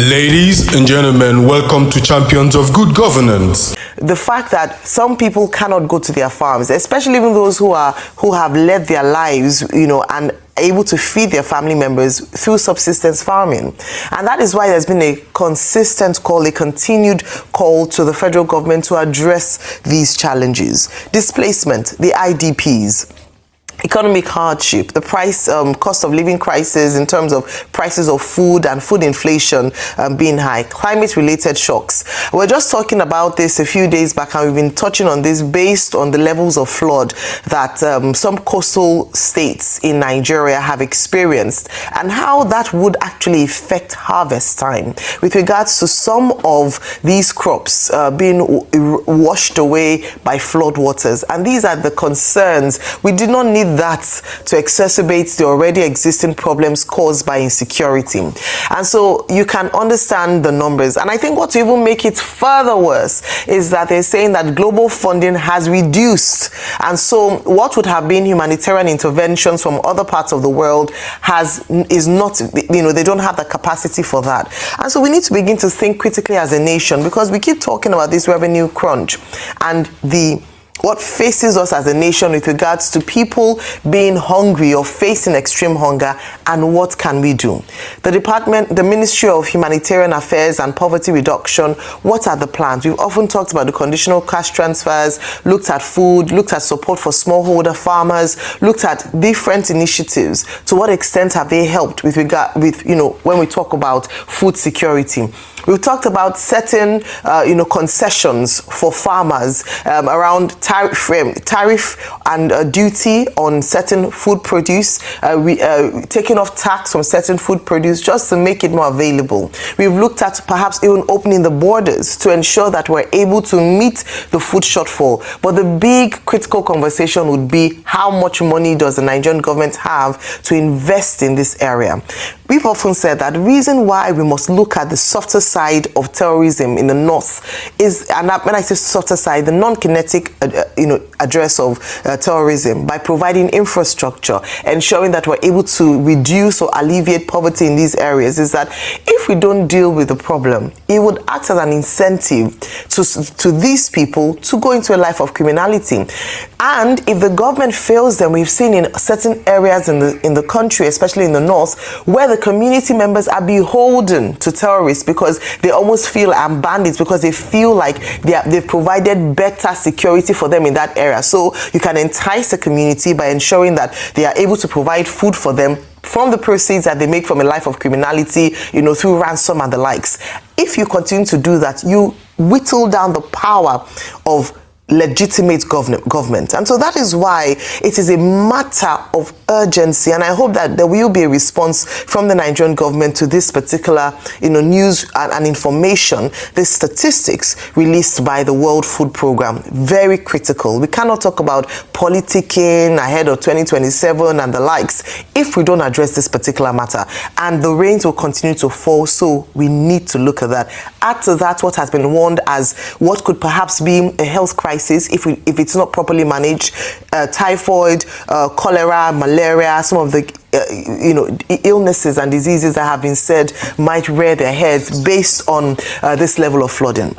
Ladies and gentlemen, welcome to Champions of Good Governance. The fact that some people cannot go to their farms, especially even those who have led their lives, and able to feed their family members through subsistence farming. And that is why there's been a consistent call, a continued call to the federal government to address these challenges. Displacement, the IDPs, economic hardship, the cost of living crisis in terms of prices of food and food inflation being high, climate-related shocks. We're just talking about this a few days back, and we've been touching on this based on the levels of flood that some coastal states in Nigeria have experienced, and how that would actually affect harvest time with regards to some of these crops being washed away by flood waters. And these are the concerns. We did not need that to exacerbate the already existing problems caused by insecurity. And so you can understand the numbers. And I think what will even make it further worse is that they're saying that global funding has reduced. And so what would have been humanitarian interventions from other parts of the world is not, they don't have the capacity for that. And so we need to begin to think critically as a nation, because we keep talking about this revenue crunch and what faces us as a nation with regards to people being hungry or facing extreme hunger, and what can we do? The Ministry of Humanitarian Affairs and Poverty Reduction, what are the plans? We've often talked about the conditional cash transfers, looked at food, looked at support for smallholder farmers, looked at different initiatives. To what extent have they helped when we talk about food security? We've talked about certain, concessions for farmers around tariff and duty on certain food produce, taking off tax from certain food produce just to make it more available. We've looked at perhaps even opening the borders to ensure that we're able to meet the food shortfall. But the big critical conversation would be, how much money does the Nigerian government have to invest in this area? We've often said that the reason why we must look at the softer side of terrorism in the north is, and when I say softer side, the non-kinetic address of terrorism, by providing infrastructure, ensuring that we're able to reduce or alleviate poverty in these areas, is that if we don't deal with the problem, it would act as an incentive to these people to go into a life of criminality. And if the government fails them, we've seen in certain areas in the country, especially in the north, where the community members are beholden to terrorists because they almost feel bandits, because they feel like they've provided better security for them in that area. So you can entice the community by ensuring that they are able to provide food for them from the proceeds that they make from a life of criminality, through ransom and the likes. If you continue to do that, you whittle down the power of legitimate government. And so that is why it is a matter of urgency, and I hope that there will be a response from the Nigerian government to this particular news and information, this statistics released by the World Food Programme. Very critical. We cannot talk about politicking ahead of 2027 and the likes if we don't address this particular matter, and the rains will continue to fall, so we need to look at that. Add to that what has been warned as what could perhaps be a health crisis if it's not properly managed, typhoid, cholera, malaria, some of the illnesses and diseases that have been said might rear their heads based on this level of flooding.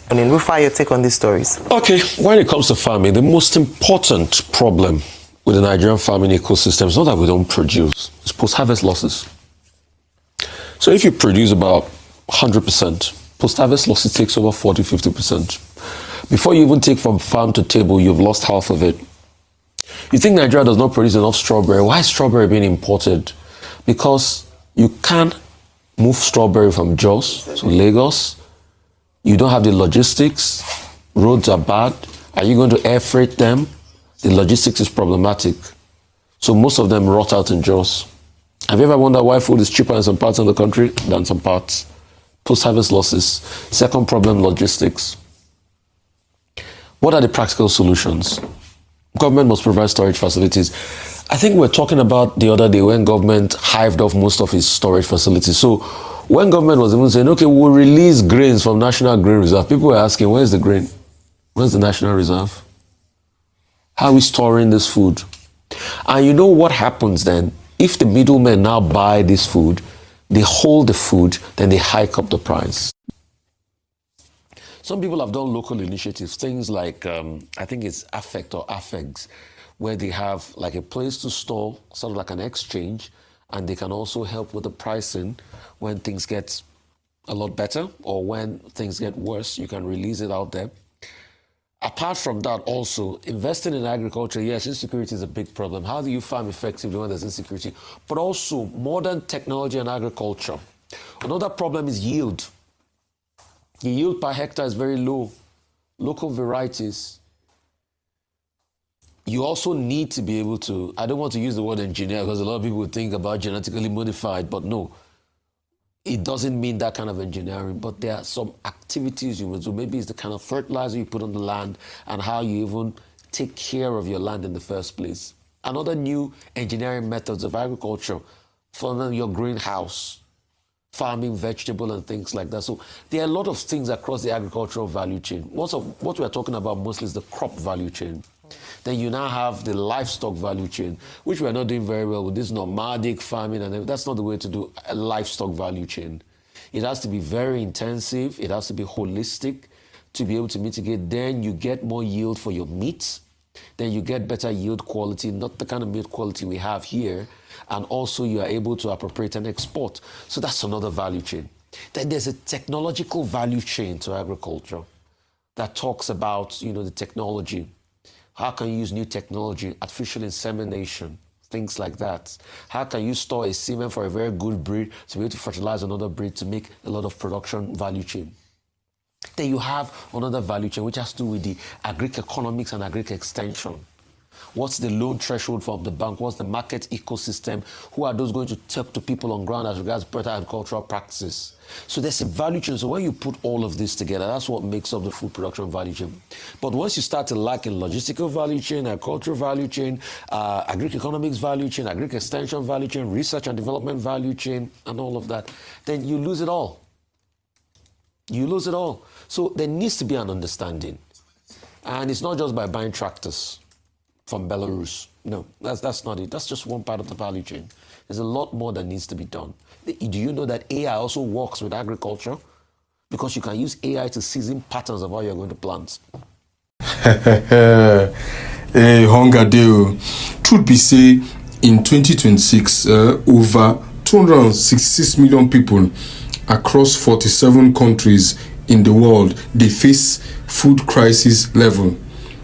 I mean, Rufa, your take on these stories. Okay, when it comes to farming, the most important problem with the Nigerian farming ecosystem is not that we don't produce, it's post-harvest losses. So if you produce about 100%, post-harvest losses takes over 40-50%. Before you even take from farm to table, you've lost half of it. You think Nigeria does not produce enough strawberry. Why is strawberry being imported? Because you can't move strawberry from Jos to Lagos. You don't have the logistics. Roads are bad. Are you going to air freight them? The logistics is problematic. So most of them rot out in Jos. Have you ever wondered why food is cheaper in some parts of the country than some parts? Post-harvest losses. Second problem, logistics. What are the practical solutions? Government must provide storage facilities. I think we were talking about the other day when government hived off most of its storage facilities. So when government was even saying, okay, we'll release grains from National Grain Reserve, people were asking, where's the grain? Where's the National Reserve? How are we storing this food? And you know what happens then? If the middlemen now buy this food, They hold the food, then they hike up the price. Some people have done local initiatives, things like, I think it's Affect or Affegs, where they have like a place to store, sort of like an exchange, and they can also help with the pricing when things get a lot better or when things get worse, you can release it out there. Apart from that, also, investing in agriculture, yes, insecurity is a big problem. How do you farm effectively when there's insecurity? But also, modern technology and agriculture. Another problem is yield. The yield per hectare is very low. Local varieties. You also need to be able to, I don't want to use the word engineer because a lot of people would think about genetically modified, but no. It doesn't mean that kind of engineering, but there are some activities you will do. Maybe it's the kind of fertilizer you put on the land and how you even take care of your land in the first place. Another new engineering methods of agriculture, for your greenhouse, farming vegetable and things like that. So there are a lot of things across the agricultural value chain. Most of what we're talking about mostly is the crop value chain. Then you now have the livestock value chain, which we're not doing very well with this nomadic farming, and that's not the way to do a livestock value chain. It has to be very intensive. It has to be holistic to be able to mitigate. Then you get more yield for your meat. Then you get better yield quality, not the kind of meat quality we have here. And also you are able to appropriate and export. So that's another value chain. Then there's a technological value chain to agriculture that talks about, the technology. How can you use new technology, artificial insemination, things like that? How can you store a semen for a very good breed to be able to fertilize another breed to make a lot of production value chain? Then you have another value chain which has to do with the agri-economics and agri-extension. What's the loan threshold from the bank? What's the market ecosystem? Who are those going to talk to people on ground as regards better agricultural practices? So there's a value chain. So when you put all of this together, that's what makes up the food production value chain. But once you start to lack in logistical value chain, agricultural value chain, agri-economics value chain, agri-extension value chain, research and development value chain, and all of that, then you lose it all. You lose it all. So there needs to be an understanding. And it's not just by buying tractors from Belarus. No, that's not it. That's just one part of the value chain. There's a lot more that needs to be done. Do you know that AI also works with agriculture? Because you can use AI to season patterns of how you're going to plant. Hey, hunger deal. Truth be say, in 2026, over 266 million people across 47 countries in the world, they face food crisis level.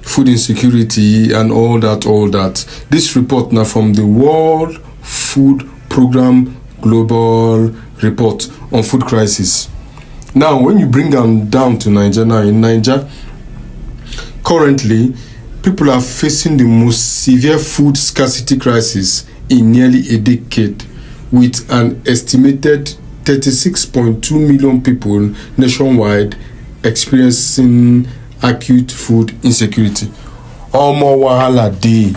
Food insecurity and all that. This report now from the World Food Program Global Report on Food Crisis. Now, when you bring them down to Nigeria, now in Nigeria, currently, people are facing the most severe food scarcity crisis in nearly a decade, with an estimated 36.2 million people nationwide experiencing acute food insecurity. Omo wahala dey.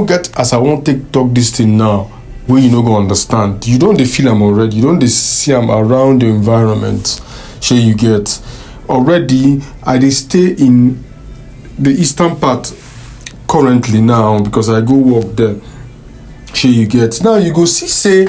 Get as I won't talk this thing now, where you no go understand. You don't feel am already. You don't see am around the environment. Sure you get. Already, I dey stay in the eastern part currently now because I go work there. Sure you get. Now you go see say,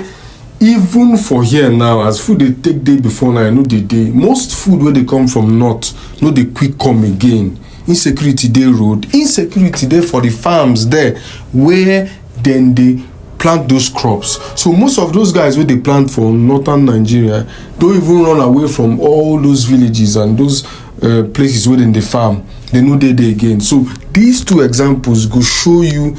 even for here now, as food they take day before now, I know the day. Most food where they come from north, no they quick come again. Insecurity they road, insecurity there for the farms there, where then they plant those crops. So most of those guys where they plant for northern Nigeria don't even run away from all those villages and those places where they farm. They know they again. So these two examples go show you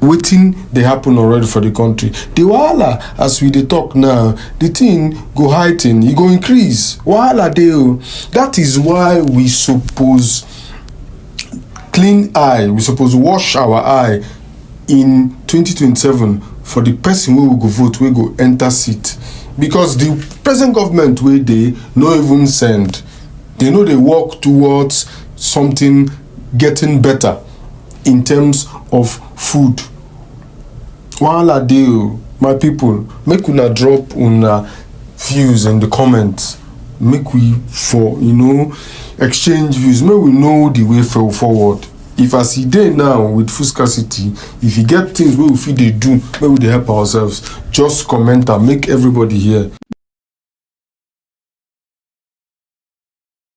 waiting they happen already for the country. The wahala, as we dey talk now, the thing go heighten, it go increase. Wahala dey. That is why we suppose clean eye, we suppose wash our eye in 2027 for the person wey we go vote, wey go enter seat. Because the present government wey dey no even send. They know they work towards something getting better in terms of food. Wahala dey, my people. Make una drop una views in the comments. Make we exchange views. Make we know the way forward. if as e dey now with food scarcity, if you get things wey we fit dey do, wey we dey help ourselves, just comment am, make everybody hear.